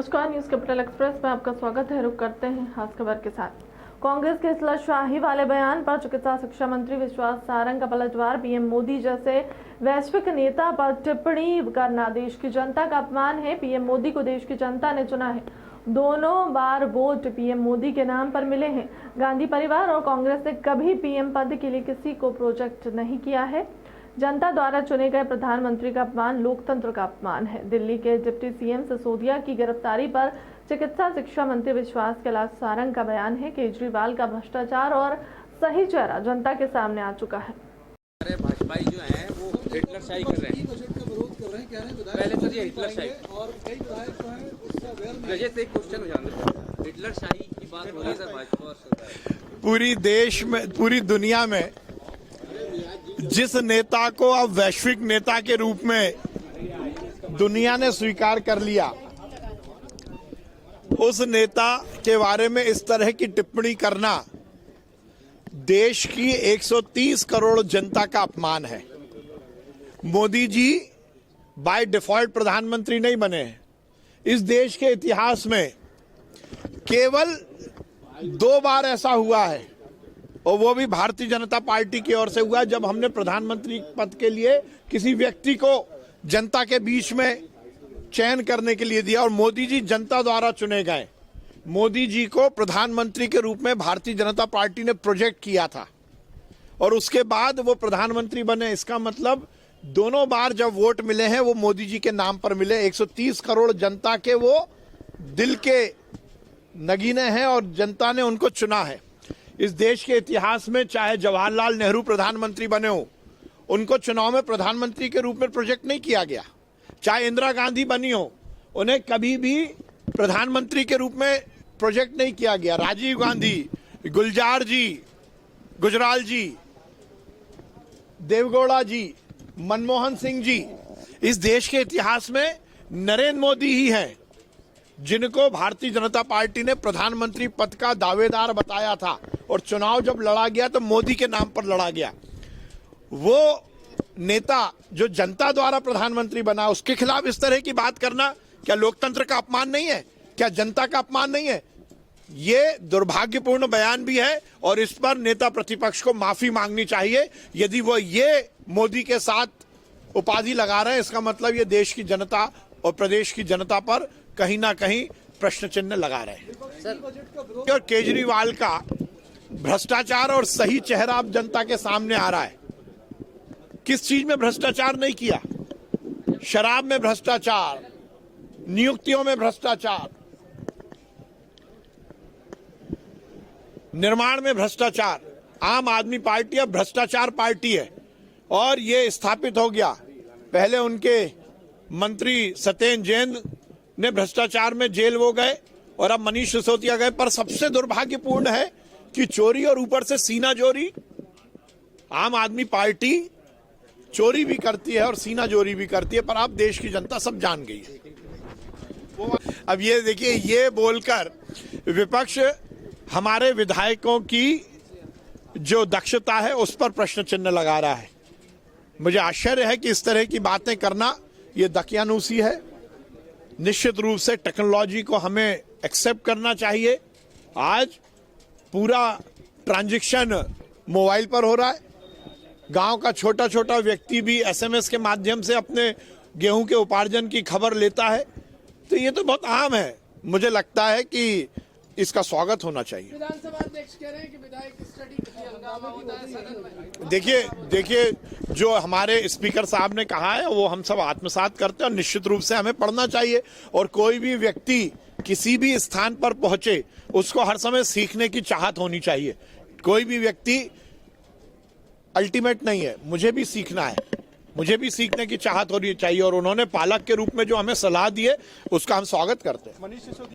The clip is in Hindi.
नमस्कार, न्यूज कैपिटल एक्सप्रेस में आपका स्वागत है। रुक करते हैं खास खबर के साथ। कांग्रेस के हिटलरशाही वाले बयान पर चिकित्सा शिक्षा मंत्री विश्वास सारंग का पलटवार। पीएम मोदी जैसे वैश्विक नेता पर टिप्पणी करना देश की जनता का अपमान है। पीएम मोदी को देश की जनता ने चुना है। दोनों बार वोट पीएम मोदी के नाम पर मिले हैं। गांधी परिवार और कांग्रेस ने कभी पीएम पद के लिए किसी को प्रोजेक्ट नहीं किया है। जनता द्वारा चुने गए प्रधानमंत्री का अपमान लोकतंत्र का अपमान है। दिल्ली के डिप्टी सीएम सिसोदिया की गिरफ्तारी पर चिकित्सा शिक्षा मंत्री विश्वास कैलाश सारंग का बयान है। केजरीवाल का भ्रष्टाचार और सही चेहरा जनता के सामने आ चुका है। भाजपाई जो है वो हिटलरशाही कर रहे हैं, पहले तो ये हिटलरशाही और कई विधायक जो हैं उससे अवेयर से एक क्वेश्चन हो जाता है। हिटलरशाही की बात हो रही है सर भाजपा और सरकार। पूरी देश में, पूरी दुनिया में जिस नेता को अब वैश्विक नेता के रूप में दुनिया ने स्वीकार कर लिया, उस नेता के बारे में इस तरह की टिप्पणी करना देश की 130 करोड़ जनता का अपमान है। मोदी जी बाय डिफॉल्ट प्रधानमंत्री नहीं बने हैं। इस देश के इतिहास में केवल 2 बार ऐसा हुआ है, और वो भी भारतीय जनता पार्टी की ओर से हुआ, जब हमने प्रधानमंत्री पद के लिए किसी व्यक्ति को जनता के बीच में चयन करने के लिए दिया और मोदी जी जनता द्वारा चुने गए। मोदी जी को प्रधानमंत्री के रूप में भारतीय जनता पार्टी ने प्रोजेक्ट किया था और उसके बाद वो प्रधानमंत्री बने। इसका मतलब दोनों बार जब वोट मिले हैं वो मोदी जी के नाम पर मिले। 130 करोड़ जनता के वो दिल के नगीने हैं और जनता ने उनको चुना है। इस देश के इतिहास में चाहे जवाहरलाल नेहरू प्रधानमंत्री बने हो, उनको चुनाव में प्रधानमंत्री के रूप में प्रोजेक्ट नहीं किया गया। चाहे इंदिरा गांधी बनी हो, उन्हें कभी भी प्रधानमंत्री के रूप में प्रोजेक्ट नहीं किया गया। राजीव गांधी, गुलजार जी, गुजराल जी, देवगौड़ा जी, मनमोहन सिंह जी, इस देश के इतिहास में नरेंद्र मोदी ही हैं जिनको भारतीय जनता पार्टी ने प्रधानमंत्री पद का दावेदार बताया था, और चुनाव जब लड़ा गया तो मोदी के नाम पर लड़ा गया। वो नेता जो जनता द्वारा प्रधानमंत्री बना, उसके खिलाफ इस तरह की बात करना क्या लोकतंत्र का अपमान नहीं है? क्या जनता का अपमान नहीं है? ये दुर्भाग्यपूर्ण बयान भी है और इस पर नेता प्रतिपक्ष को माफी मांगनी चाहिए। यदि वो ये मोदी के साथ उपाधि लगा रहे हैं, इसका मतलब ये देश की जनता और प्रदेश की जनता पर कहीं ना कहीं प्रश्न चिन्ह लगा रहे हैं। और केजरीवाल का भ्रष्टाचार और सही चेहरा अब जनता के सामने आ रहा है। किस चीज में भ्रष्टाचार नहीं किया? शराब में भ्रष्टाचार, नियुक्तियों में भ्रष्टाचार, निर्माण में भ्रष्टाचार। आम आदमी पार्टी अब भ्रष्टाचार पार्टी है और ये स्थापित हो गया। पहले उनके मंत्री सत्येंद्र जैन ने भ्रष्टाचार में जेल वो गए और अब मनीष सिसोदिया गए। पर सबसे दुर्भाग्यपूर्ण है कि चोरी और ऊपर से सीना जोरी। आम आदमी पार्टी चोरी भी करती है और सीना जोरी भी करती है, पर अब देश की जनता सब जान गई है। अब ये देखिए, ये बोलकर विपक्ष हमारे विधायकों की जो दक्षता है उस पर प्रश्न चिन्ह लगा रहा है। मुझे आश्चर्य है कि इस तरह की बातें करना ये दकियानूसी है। निश्चित रूप से टेक्नोलॉजी को हमें एक्सेप्ट करना चाहिए। आज पूरा ट्रांजैक्शन मोबाइल पर हो रहा है। गांव का छोटा छोटा व्यक्ति भी एसएमएस के माध्यम से अपने गेहूं के उपार्जन की खबर लेता है। तो ये तो बहुत आम है। मुझे लगता है कि इसका स्वागत होना चाहिए। विधानसभा अध्यक्ष कह रहे हैं कि विधायक स्टडी के लिए हंगामा होता है सदन में। देखिए जो हमारे स्पीकर साहब ने कहा है वो हम सब आत्मसात करते हैं और निश्चित रूप से हमें पढ़ना चाहिए। और कोई भी व्यक्ति किसी भी स्थान पर पहुंचे उसको हर समय सीखने की चाहत होनी चाहिए। कोई भी व्यक्ति अल्टीमेट नहीं है। मुझे भी सीखना है, मुझे भी सीखने की चाहत होनी चाहिए और उन्होंने पालक के रूप में जो हमें सलाह दी है उसका हम स्वागत करते हैं।